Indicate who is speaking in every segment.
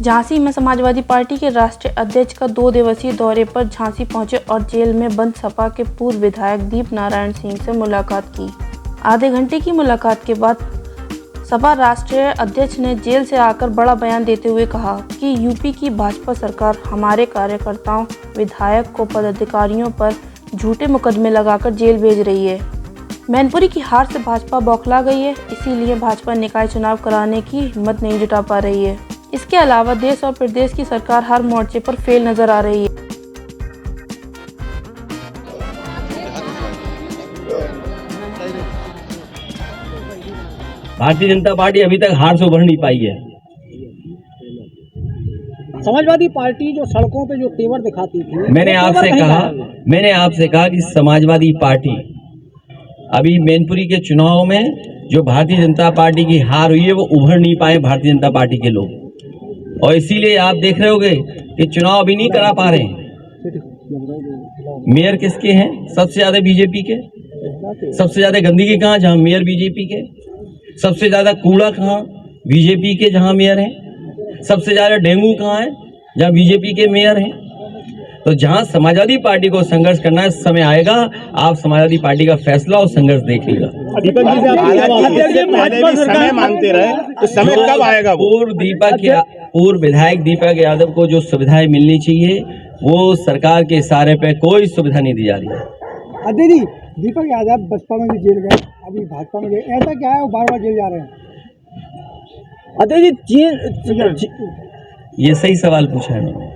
Speaker 1: झांसी में समाजवादी पार्टी के राष्ट्रीय अध्यक्ष का 2 दिवसीय दौरे पर झांसी पहुंचे और जेल में बंद सपा के पूर्व विधायक दीप नारायण सिंह से मुलाकात की। आधे घंटे की मुलाकात के बाद सपा राष्ट्रीय अध्यक्ष ने जेल से आकर बड़ा बयान देते हुए कहा कि यूपी की भाजपा सरकार हमारे कार्यकर्ताओं, विधायक को पदाधिकारियों पर झूठे मुकदमे लगाकर जेल भेज रही है। मैनपुरी की हार से भाजपा बौखला गई है, इसीलिए भाजपा निकाय चुनाव कराने की हिम्मत नहीं जुटा पा रही है। इसके अलावा देश और प्रदेश की सरकार हर मोर्चे पर फेल नजर आ रही है।
Speaker 2: भारतीय जनता पार्टी अभी तक हार से उभर नहीं पाई है।
Speaker 3: समाजवादी पार्टी जो सड़कों पे जो तेवर दिखाती थी,
Speaker 2: मैंने आपसे कहा कि समाजवादी पार्टी अभी मैनपुरी के चुनाव में जो भारतीय जनता पार्टी की हार हुई है वो उभर नहीं पाए भारतीय जनता पार्टी के लोग, और इसीलिए आप देख रहे होंगे कि चुनाव अभी नहीं करा पा रहे हैं। मेयर किसके हैं? सबसे ज्यादा बीजेपी के। सबसे ज्यादा गंदगी कहाँ? जहां मेयर बीजेपी के। सबसे ज्यादा कूड़ा कहाँ? बीजेपी के जहां मेयर हैं। सबसे ज्यादा डेंगू कहाँ है? जहां बीजेपी के मेयर हैं। तो जहां समाजवादी पार्टी को संघर्ष करना है, समय आएगा, आप समाजवादी पार्टी का फैसला और संघर्ष देखिएगा।
Speaker 4: समय मांगते रहे, तो समय कब आएगा?
Speaker 2: पूर्व विधायक दीपक यादव को जो सुविधाएं मिलनी चाहिए वो सरकार के इशारे पे कोई सुविधा नहीं दी जा रही है।
Speaker 3: अध्यक्ष जी, दीपक यादव बसपा में भी जेल गए, अभी भाजपा में गए, ऐसा क्या है वो बार बार जेल जा रहे हैं? अध्यक्ष जी,
Speaker 2: ये सही सवाल पूछा है मैंने।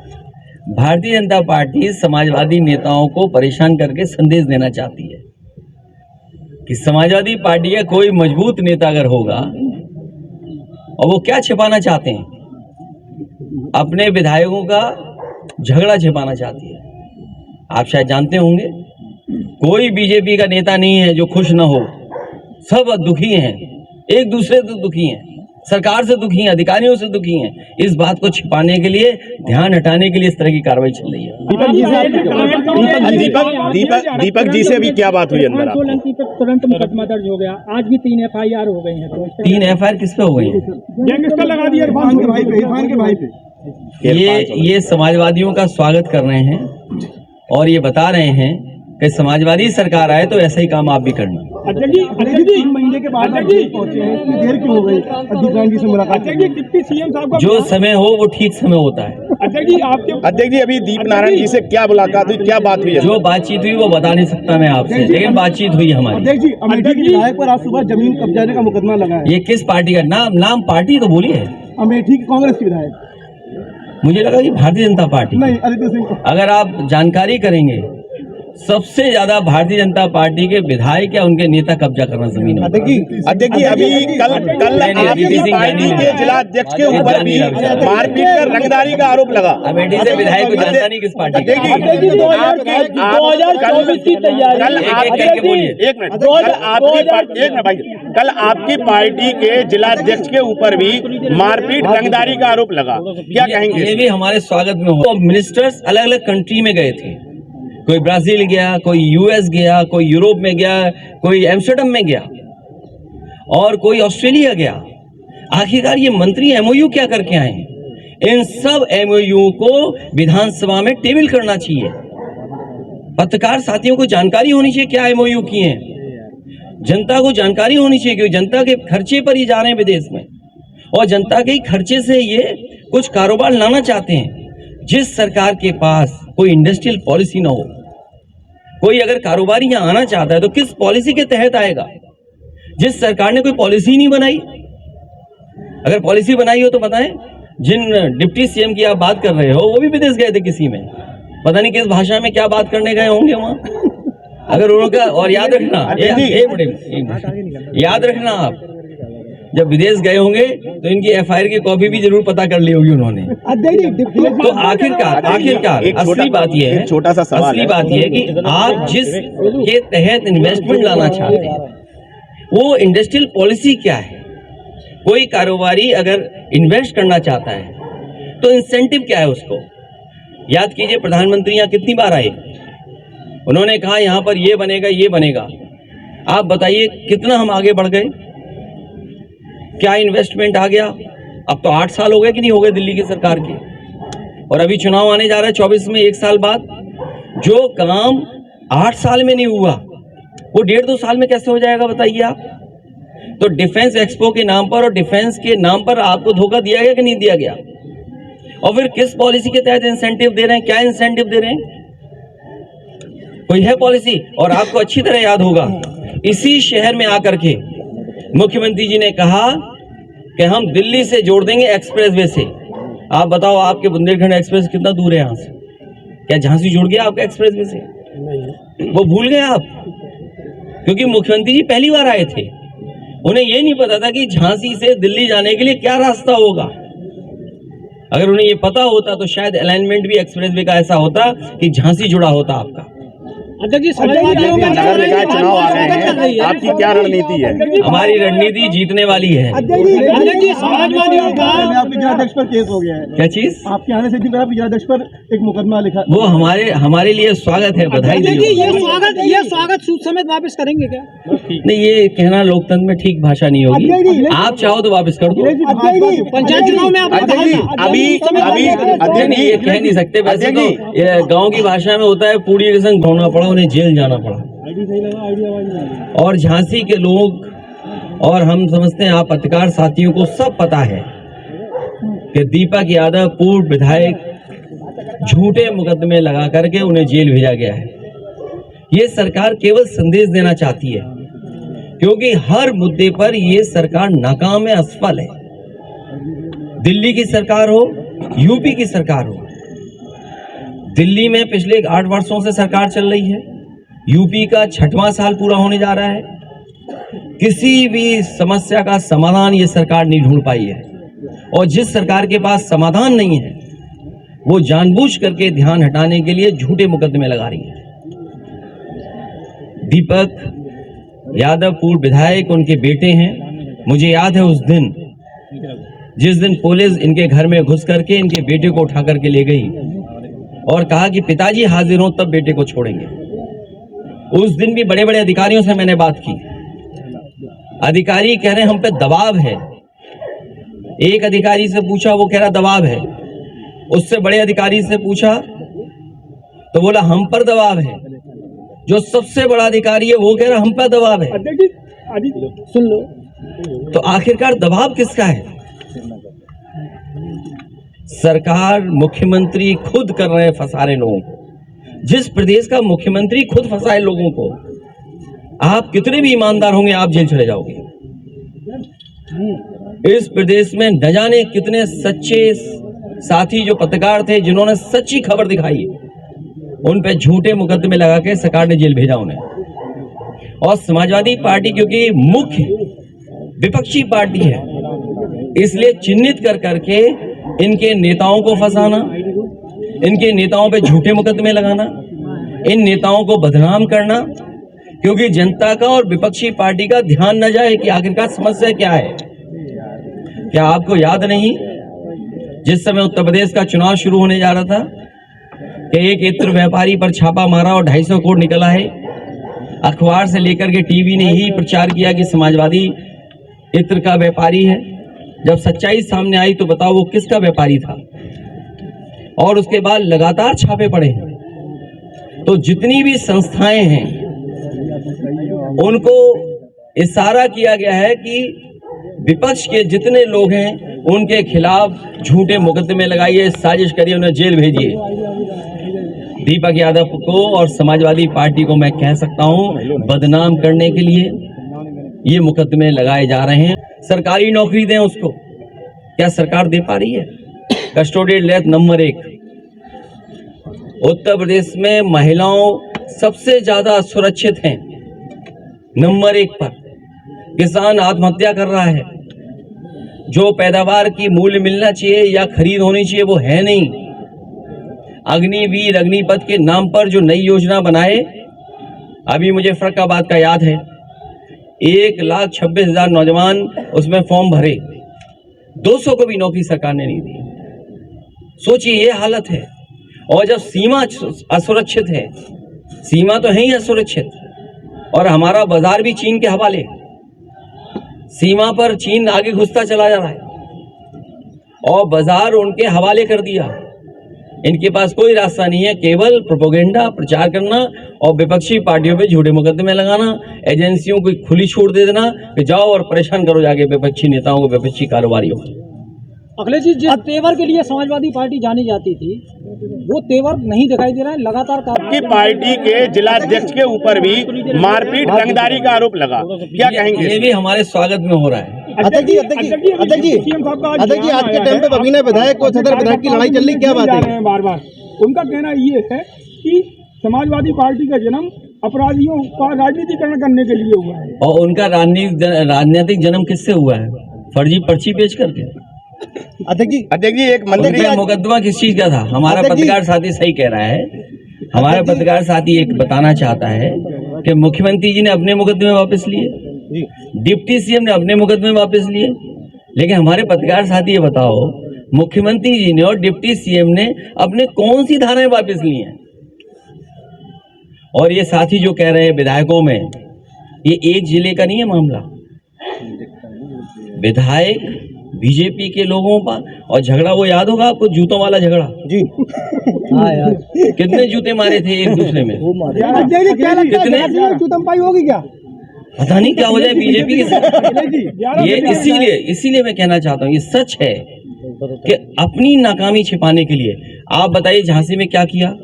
Speaker 2: भारतीय जनता पार्टी समाजवादी नेताओं को परेशान करके संदेश देना चाहती है कि समाजवादी पार्टी का कोई मजबूत नेता अगर होगा, और वो क्या छिपाना चाहते हैं? अपने विधायकों का झगड़ा छिपाना चाहती है। आप शायद जानते होंगे, कोई बीजेपी का नेता नहीं है जो खुश न हो, सब दुखी हैं, एक दूसरे से दुखी हैं, सरकार से दुखी हैं, अधिकारियों से दुखी हैं। इस बात को छिपाने के लिए, ध्यान हटाने के लिए इस तरह की कार्रवाई चल रही है।
Speaker 4: दीपक जी से अभी क्या बात हुई अंदर?
Speaker 3: तुरंत मुकदमा दर्ज हो गया, आज भी 3 FIR हो गई हैं।
Speaker 2: 3 FIR किस पे हो गई हैं?
Speaker 3: गैंगस्टर लगा दिया इरफान के भाई पे।
Speaker 2: ये समाजवादियों का स्वागत कर रहे हैं और ये बता रहे हैं कि समाजवादी सरकार आए तो ऐसा ही काम आप भी करना।
Speaker 3: महीने के बाद पहुंचे हैं, इतनी देर क्यों हो गई अधिकारी जी से मुलाकात? डिप्टी सीएम साहब,
Speaker 2: जो समय हो वो ठीक समय होता है।
Speaker 4: अध्यक्ष जी, अभी दीप नारायण जी से क्या मुलाकात हुई, क्या बात हुई?
Speaker 2: जो बातचीत हुई वो बता नहीं सकता मैं आपसे, लेकिन बातचीत हुई हमारी।
Speaker 3: अध्यक्ष जी, अमेठी के विधायक पर आज सुबह जमीन कब्जाने का मुकदमा लगा है।
Speaker 2: ये किस पार्टी का नाम पार्टी तो बोलिए।
Speaker 3: अमेठी की कांग्रेस के विधायक।
Speaker 2: मुझे लगा कि भारतीय जनता पार्टी।
Speaker 3: नहीं, अदिति सिंह।
Speaker 2: अगर आप जानकारी करेंगे, सबसे ज्यादा भारतीय जनता पार्टी के विधायक या उनके नेता कब्जा करना जमीन।
Speaker 4: अध्यक्ष जी, अभी कल आपकी पार्टी के जिला अध्यक्ष के ऊपर भी मारपीट कर रंगदारी का आरोप लगा।
Speaker 2: अमेठी से विधायक को जानता नहीं किस पार्टी।
Speaker 4: कल आपकी पार्टी के जिला अध्यक्ष के ऊपर भी मारपीट, रंगदारी का आरोप लगा, क्या कहेंगे?
Speaker 2: ये भी हमारे स्वागत में हो। मिनिस्टर्स अलग अलग कंट्री में गए थे, कोई ब्राजील गया, कोई यूएस गया, कोई यूरोप में गया, कोई एम्स्टर्डम में गया और कोई ऑस्ट्रेलिया गया। आखिरकार ये मंत्री एमओयू क्या करके आए हैं? इन सब एमओयू को विधानसभा में टेबल करना चाहिए। पत्रकार साथियों को जानकारी होनी चाहिए क्या एमओयू किए हैं। जनता को जानकारी होनी चाहिए क्योंकि जनता के खर्चे पर ही जा रहे हैं विदेश में, और जनता के खर्चे से ये कुछ कारोबार लाना चाहते हैं। जिस सरकार के पास कोई इंडस्ट्रियल पॉलिसी ना हो, कोई अगर कारोबारी यहाँ आना चाहता है तो किस पॉलिसी के तहत आएगा? जिस सरकार ने कोई पॉलिसी नहीं बनाई, अगर पॉलिसी बनाई हो तो बताएं। जिन डिप्टी सीएम की आप बात कर रहे हो वो भी विदेश गए थे, किसी में पता नहीं किस भाषा में क्या बात करने गए होंगे वहां। अगर उनका, और याद रखना, याद रखना आप जब विदेश गए होंगे तो इनकी FIR की कॉपी भी जरूर पता कर ली होगी उन्होंने। तो आखिरकार असली बात यह है,
Speaker 4: छोटा सा सवाल,
Speaker 2: असली बात यह है कि आप जिस के तहत इन्वेस्टमेंट लाना चाहते हैं वो इंडस्ट्रियल पॉलिसी क्या है? कोई कारोबारी अगर इन्वेस्ट करना चाहता है तो इंसेंटिव क्या है उसको? याद कीजिए, प्रधानमंत्री यहाँ कितनी बार आए, उन्होंने कहा यहाँ पर ये बनेगा, ये बनेगा। आप बताइए कितना हम आगे बढ़ गए? क्या इन्वेस्टमेंट आ गया? अब तो 8 साल हो गए कि नहीं हो गए दिल्ली की सरकार के, और अभी चुनाव आने जा रहा है 24 में, 1 साल बाद। जो काम 8 साल में नहीं हुआ वो 1.5-2 साल में कैसे हो जाएगा बताइए आप। तो डिफेंस एक्सपो के नाम पर और डिफेंस के नाम पर आपको धोखा दिया गया कि नहीं दिया गया? और फिर किस पॉलिसी के तहत इंसेंटिव दे रहे हैं, क्या इंसेंटिव दे रहे हैं, कोई है पॉलिसी? और आपको अच्छी तरह याद होगा, इसी शहर में आकर के मुख्यमंत्री जी ने कहा कि हम दिल्ली से जोड़ देंगे एक्सप्रेसवे से। आप बताओ, आपके बुंदेलखंड एक्सप्रेस कितना दूर है यहाँ से? क्या झांसी जुड़ गया आपका एक्सप्रेसवे से? वो भूल गए आप, क्योंकि मुख्यमंत्री जी पहली बार आए थे, उन्हें ये नहीं पता था कि झांसी से दिल्ली जाने के लिए क्या रास्ता होगा। अगर उन्हें ये पता होता तो शायद अलाइनमेंट भी एक्सप्रेसवे का ऐसा होता कि झांसी जुड़ा होता आपका।
Speaker 4: नगर निकाय चुनाव आ रहे हैं, आपकी क्या रणनीति है?
Speaker 2: हमारी रणनीति जीतने वाली है।
Speaker 3: समाजवादी आपके जिलाध्यक्ष पर केस हो गया है,
Speaker 2: क्या चीज?
Speaker 3: आपके आने से आपके जिलाध्यक्ष पर एक मुकदमा लिखा,
Speaker 2: वो हमारे लिए स्वागत है, बधाई
Speaker 5: ये स्वागत सूद समेत वापस करेंगे क्या?
Speaker 2: नहीं, ये कहना लोकतंत्र में ठीक भाषा नहीं होगी। आप चाहो तो वापस कर दो।
Speaker 5: पंचायत चुनाव में
Speaker 4: अभी
Speaker 2: नहीं, ये कह नहीं सकते। वैसे तो गाँव की भाषा में होता है, पूरी के संग घूमना पड़ा, उन्हें जेल जाना पड़ा। और झांसी के लोग और हम समझते हैं, आप पत्रकार साथियों को सब पता है कि दीपक यादव पूर्व विधायक झूठे मुकदमे लगा करके उन्हें जेल भेजा गया है। ये सरकार केवल संदेश देना चाहती है, क्योंकि हर मुद्दे पर ये सरकार नाकाम है, असफल है। दिल्ली की सरकार हो, यूपी की सरकार हो, दिल्ली में पिछले 8 वर्षों से सरकार चल रही है, यूपी का 6वां साल पूरा होने जा रहा है। किसी भी समस्या का समाधान ये सरकार नहीं ढूंढ पाई है, और जिस सरकार के पास समाधान नहीं है वो जानबूझ करके ध्यान हटाने के लिए झूठे मुकदमे लगा रही है। दीपक यादव पूर्व विधायक, उनके बेटे हैं। मुझे याद है उस दिन, जिस दिन पुलिस इनके घर में घुस करके इनके बेटे को उठा करके ले गई और कहा कि पिताजी हाजिर हों तब बेटे को छोड़ेंगे। उस दिन भी बड़े बड़े अधिकारियों से मैंने बात की। अधिकारी कह रहे हैं हम पे दबाव है। एक अधिकारी से पूछा, वो कह रहा दबाव है। उससे बड़े अधिकारी से पूछा तो बोला हम पर दबाव है। जो सबसे बड़ा अधिकारी है वो कह रहा हम पर दबाव है।
Speaker 5: सुन लो,
Speaker 2: तो आखिरकार दबाव किसका है? सरकार, मुख्यमंत्री खुद कर रहे हैं फंसा रहे लोगों को। जिस प्रदेश का मुख्यमंत्री खुद फंसाए लोगों को, आप कितने भी ईमानदार होंगे आप जेल चले जाओगे। इस प्रदेश में न जाने कितने सच्चे साथी जो पत्रकार थे, जिन्होंने सच्ची खबर दिखाई, उन पे झूठे मुकदमे लगा के सरकार ने जेल भेजा उन्हें। और समाजवादी पार्टी क्योंकि मुख्य विपक्षी पार्टी है, इसलिए चिन्हित कर करके इनके नेताओं को फंसाना, इनके नेताओं पे झूठे मुकदमे लगाना, इन नेताओं को बदनाम करना, क्योंकि जनता का और विपक्षी पार्टी का ध्यान न जाए कि आखिरकार समस्या क्या है। क्या आपको याद नहीं, जिस समय उत्तर प्रदेश का चुनाव शुरू होने जा रहा था कि एक इत्र व्यापारी पर छापा मारा और 250 करोड़ निकला है। अखबार से लेकर के टीवी ने ही प्रचार किया कि समाजवादी इत्र का व्यापारी है। जब सच्चाई सामने आई तो बताओ वो किसका व्यापारी था। और उसके बाद लगातार छापे पड़े हैं। तो जितनी भी संस्थाएं हैं उनको इशारा किया गया है कि विपक्ष के जितने लोग हैं उनके खिलाफ झूठे मुकदमे लगाइए, साजिश करिए, उन्हें जेल भेजिए। दीपक यादव को और समाजवादी पार्टी को मैं कह सकता हूं, बदनाम करने के लिए ये मुकदमे लगाए जा रहे हैं। सरकारी नौकरी दें उसको, क्या सरकार दे पा रही है? Custodial death number 1 Uttar Pradesh में महिलाओं सबसे ज्यादा सुरक्षित हैं, नंबर 1 पर। किसान आत्महत्या कर रहा है, जो पैदावार की मूल्य मिलना चाहिए या खरीद होनी चाहिए वो है नहीं। अग्निवीर अग्निपथ के नाम पर जो नई योजना बनाए, अभी मुझे फर्रुखाबाद का याद है, 1,26,000 नौजवान उसमें फॉर्म भरे, 200 को भी नौकरी सरकार ने नहीं दी। सोचिए ये हालत है। और जब सीमा असुरक्षित है, सीमा तो है ही असुरक्षित, और हमारा बाजार भी चीन के हवाले, सीमा पर चीन आगे घुसता चला जा रहा है। और बाजार उनके हवाले कर दिया। इनके पास कोई रास्ता नहीं है, केवल प्रोपेगेंडा प्रचार करना और विपक्षी पार्टियों पे झूठे मुकदमे लगाना, एजेंसियों को खुली छूट दे देना कि जाओ और परेशान करो जाके विपक्षी नेताओं को, विपक्षी कारोबारियों को।
Speaker 5: अखिलेश जी, जिस तेवर के लिए समाजवादी पार्टी जानी जाती थी वो तेवर नहीं दिखाई दे रहा है। लगातार
Speaker 4: की पार्टी के जिलाध्यक्ष के ऊपर भी मारपीट रंगदारी का आरोप लगा, क्या कहेंगे?
Speaker 2: ये भी हमारे स्वागत में हो रहा है।
Speaker 3: अध्यक्ष जी आज के टाइम पे बबीना विधायक और सदर विधायक की लड़ाई चल रही, क्या बात है?
Speaker 6: बार बार उनका कहना ये है कि समाजवादी पार्टी का जन्म अपराधियों का राजनीतिकरण करने के लिए हुआ है।
Speaker 2: और उनका राजनीतिक जन्म किससे हुआ है? फर्जी पर्ची बेच करके।
Speaker 4: अध्यक्ष जी एक मंत्री
Speaker 2: उनका मुकदमा किस चीज का था? हमारा पत्रकार साथी सही कह रहा है। हमारा पत्रकार साथी एक बताना चाहता है कि मुख्यमंत्री जी ने अपने मुकदमे वापस लिए, डिप्टी सीएम ने अपने मुकदमे वापस लिए, लेकिन हमारे पत्रकार साथी ये बताओ मुख्यमंत्री जी ने और डिप्टी सीएम ने अपने कौन सी धाराएं वापस ली हैं? और ये साथी जो कह रहे हैं विधायकों में, ये एक जिले का नहीं है मामला। विधायक बीजेपी के लोगों पर, और झगड़ा वो याद होगा आपको, जूतों वाला झगड़ा जी। कितने जूते मारे थे एक दूसरे में? कितने
Speaker 3: होगी क्या
Speaker 2: पता नहीं क्या हो जाए बीजेपी के साथ। ये इसीलिए मैं कहना चाहता हूँ, ये सच है कि अपनी नाकामी छिपाने के लिए। आप बताइए झांसी में क्या किया?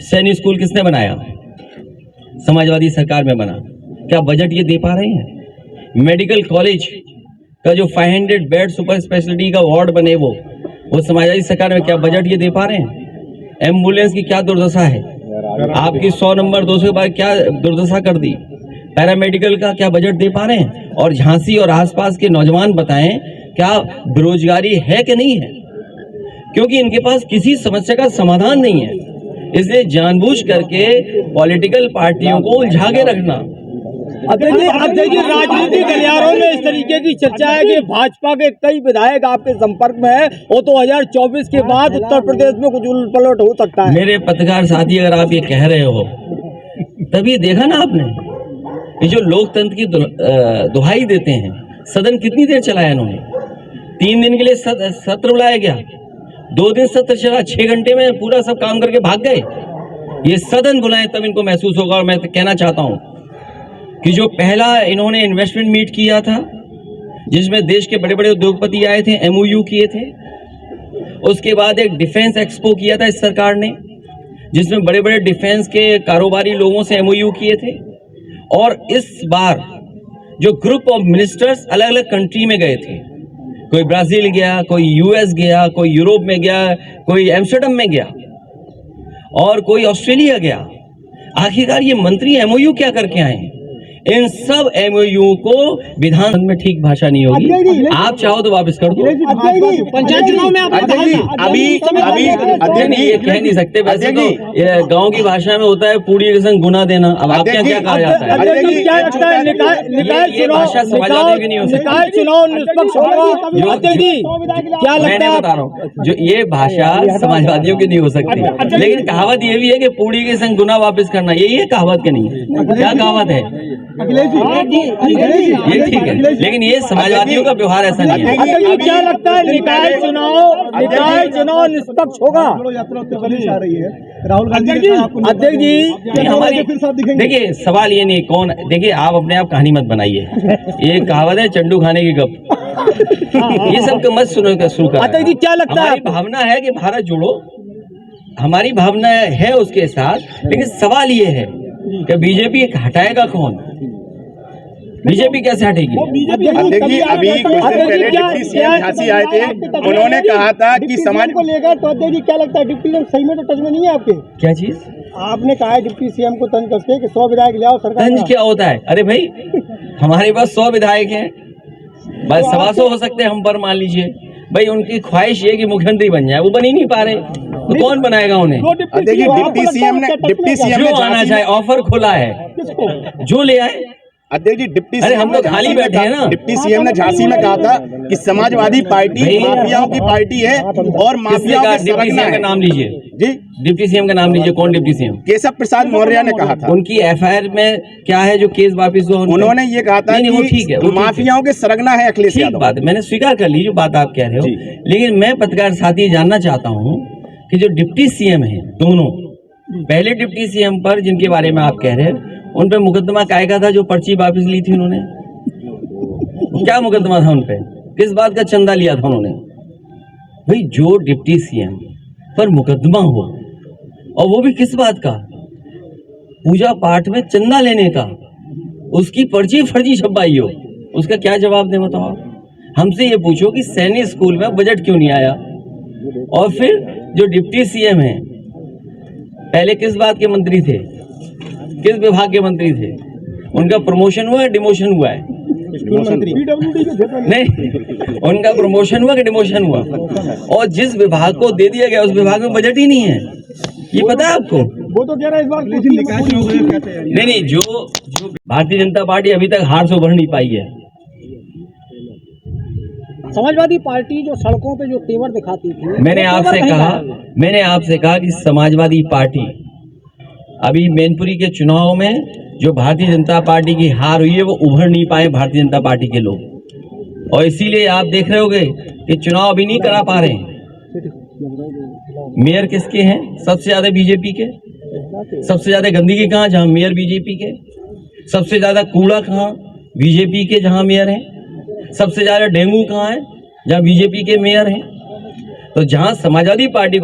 Speaker 2: सैनिक स्कूल किसने बनाया? समाजवादी सरकार में बना। क्या बजट ये दे पा रहे हैं? मेडिकल कॉलेज का जो 500 बेड सुपर स्पेशलिटी का वार्ड बने वो समाजवादी सरकार में क्या बजट ये दे पा रहे हैं? एम्बुलेंस की क्या दुर्दशा है? आपकी 100 नंबर 200 के बाद क्या दुर्दशा कर दी? पैरामेडिकल का क्या बजट दे पा रहे हैं? और झांसी और आसपास के नौजवान बताएं क्या बेरोजगारी है कि नहीं है? क्योंकि इनके पास किसी समस्या का समाधान नहीं है, इसलिए जानबूझ करके पॉलिटिकल पार्टियों को उलझा के रखना।
Speaker 5: राजनीतिक गलियारों में इस तरीके की चर्चा है कि भाजपा के कई विधायक आपके संपर्क में है, वो 2024 के बाद उत्तर प्रदेश में कुछ उलट पलट हो सकता है।
Speaker 2: मेरे पत्रकार साथी, अगर आप ये कह रहे हो तभी देखा ना आपने, ये जो लोकतंत्र की दुहाई देते हैं, सदन कितनी देर चलाया इन्होंने? 3 दिन के लिए सत्र बुलाया गया, 2 दिन सत्र चला, 6 घंटे में पूरा सब काम करके भाग गए। ये सदन बुलाए तब इनको महसूस होगा। और मैं कहना चाहता हूं कि जो पहला इन्होंने इन्वेस्टमेंट मीट किया था, जिसमें देश के बड़े बड़े उद्योगपति आए थे, MOU किए थे, उसके बाद एक डिफेंस एक्सपो किया था इस सरकार ने, जिसमें बड़े बड़े डिफेंस के कारोबारी लोगों से MOU किए थे। और इस बार जो ग्रुप ऑफ मिनिस्टर्स अलग अलग कंट्री में गए थे, कोई ब्राजील गया, कोई US गया, कोई यूरोप में गया, कोई एम्स्टर्डम में गया और कोई ऑस्ट्रेलिया गया। आखिरकार ये मंत्री MOU क्या करके आए? इन सब MOU को विधान में ठीक भाषा नहीं होगी। आप चाहो तो वापस कर दो।
Speaker 5: पंचायत चुनाव में आप
Speaker 4: अभी
Speaker 2: ये कह नहीं सकते। वैसे तो गांव की भाषा में होता है पूड़ी के संग गुना देना। अब आपके यहाँ क्या कहा जाता है? ये भाषा समाजवादी की नहीं हो सकती।
Speaker 5: चुनाव निष्पक्ष होगा। क्या
Speaker 2: मैं नहीं बता रहा हूँ, जो ये भाषा समाजवादियों की नहीं हो सकती। लेकिन कहावत ये भी है कि पूड़ी के संग गुना वापस करना, यही है कहावत के नहीं। क्या कहावत है? ये ठीक है, लेकिन ये समाजवादियों का व्यवहार ऐसा नहीं है।
Speaker 5: क्या लगता है निकाय चुनाव निष्पक्ष होगा?
Speaker 3: राहुल गांधी
Speaker 5: अध्यक्ष जी
Speaker 2: हमारी देखिए सवाल ये नहीं कौन, देखिए आप अपने आप कहानी मत बनाइए। ये कहावत है चंडू खाने की गप, ये सब मत सुनो का शुरू कर।
Speaker 5: अध्यक्ष जी क्या लगता है?
Speaker 2: हमारी भावना है कि भारत जोड़ो, हमारी भावना है उसके साथ, लेकिन सवाल ये है कि बीजेपी हटाएगा कौन? बीजेपी कैसे हटेगी?
Speaker 4: अध्यक्ष जी अभी कुछ दिन पहले डिप्टी सीएम झांसी आए थे, उन्होंने कहा था कि समाज
Speaker 3: को लेकर, तो अध्यक्ष जी क्या लगता है डिप्टी सीएम सही में तो टच में नहीं है आपके?
Speaker 2: क्या चीज?
Speaker 3: आपने कहा है डिप्टी सीएम को तंज कसके कि 100 विधायक ले आओ सरकार।
Speaker 2: तंज क्या होता है? अरे भाई हमारे पास 100 विधायक हैं, बस 125 हो सकते हैं हम पर, मान लीजिए भाई उनकी ख्वाहिश ये कि मुख्यमंत्री बन जाए, वो बन ही नहीं पा रहे, तो कौन बनाएगा उन्हें?
Speaker 4: डिप्टी सीएम ने
Speaker 2: जो आना चाहे, ऑफर खुला है, जो ले आए।
Speaker 4: अध्यक्ष जी, डिप्टी
Speaker 2: अरे हम तो खाली बैठे हैं ना।
Speaker 4: डिप्टी सीएम ने झांसी में कहा था कि समाजवादी पार्टी
Speaker 2: भाई,
Speaker 4: माफियाओं की पार्टी है और माफियाओं के
Speaker 2: डिप्टी
Speaker 4: सरगना
Speaker 2: सीएम का
Speaker 4: है।
Speaker 2: नाम लीजिए,
Speaker 4: जी,
Speaker 2: डिप्टी सीएम का नाम लीजिए। कौन डिप्टी सीएम?
Speaker 4: केशव प्रसाद मौर्य ने कहा था।
Speaker 2: उनकी एफआईआर में क्या है जो केस वापिस हुआ उन पे?
Speaker 4: उन्होंने ये कहा था
Speaker 2: नहीं, वो ठीक है, वो
Speaker 4: कि
Speaker 2: ठीक है।
Speaker 4: माफियाओं के सरगना है अखिलेश
Speaker 2: ठीक
Speaker 4: यादव।
Speaker 2: बात है, मैंने स्वीकार कर ली जो बात आप कह रहे
Speaker 4: जी।
Speaker 2: हो। लेकिन मैं पत्रकार साथी जानना चाहता हूँ कि जो डिप्टी सीएम है दोनों, पहले डिप्टी सीएम पर जिनके बारे में आप कह रहे हैं, उन पे मुकदमा कायदा था जो पर्ची वापस ली थी उन्होंने। क्या मुकदमा था उन पे? किस बात का चंदा लिया था उन्होंने? भाई, जो डिप्टी सीएम पर मुकदमा हो और वो भी किस बात का? पूजा पाठ में चंदा लेने का, उसकी पर्ची फर्जी छपवाई हो, उसका क्या जवाब दे बताओ आप? हमसे ये पूछो कि सैनिक स्कूल में बजट क्यों नहीं आया? और फिर जो डिप्टी सीएम है, पहले किस बात के मंत्री थे, किस विभाग के मंत्री थे? उनका प्रमोशन हुआ है, डिमोशन हुआ है?
Speaker 6: PWD के थे पहले।
Speaker 2: नहीं, उनका प्रमोशन हुआ कि डिमोशन हुआ? और जिस विभाग को दे दिया गया उस विभाग में बजट ही नहीं है, ये पता है आपको?
Speaker 6: वो तो कह रहा है इस बार
Speaker 2: नहीं, जो भारतीय जनता पार्टी अभी तक हार से उभर नहीं पाई है।
Speaker 5: समाजवादी पार्टी जो सड़कों पे जो तेवर दिखाती थी,
Speaker 2: मैंने आपसे कहा कि समाजवादी पार्टी अभी मैनपुरी के चुनाव में जो भारतीय जनता पार्टी की हार हुई है वो उभर नहीं पाए भारतीय जनता पार्टी के लोग, और इसीलिए आप देख रहे होंगे कि चुनाव अभी नहीं करा पा रहे हैं। मेयर किसके हैं? सबसे ज्यादा बीजेपी के। सबसे ज्यादा गंदगी कहाँ? जहां मेयर बीजेपी के। सबसे ज्यादा कूड़ा कहाँ? बीजेपी के जहां मेयर हैं। सबसे ज्यादा डेंगू कहाँ है? जहां बीजेपी के मेयर हैं। तो जहां समाजवादी पार्टी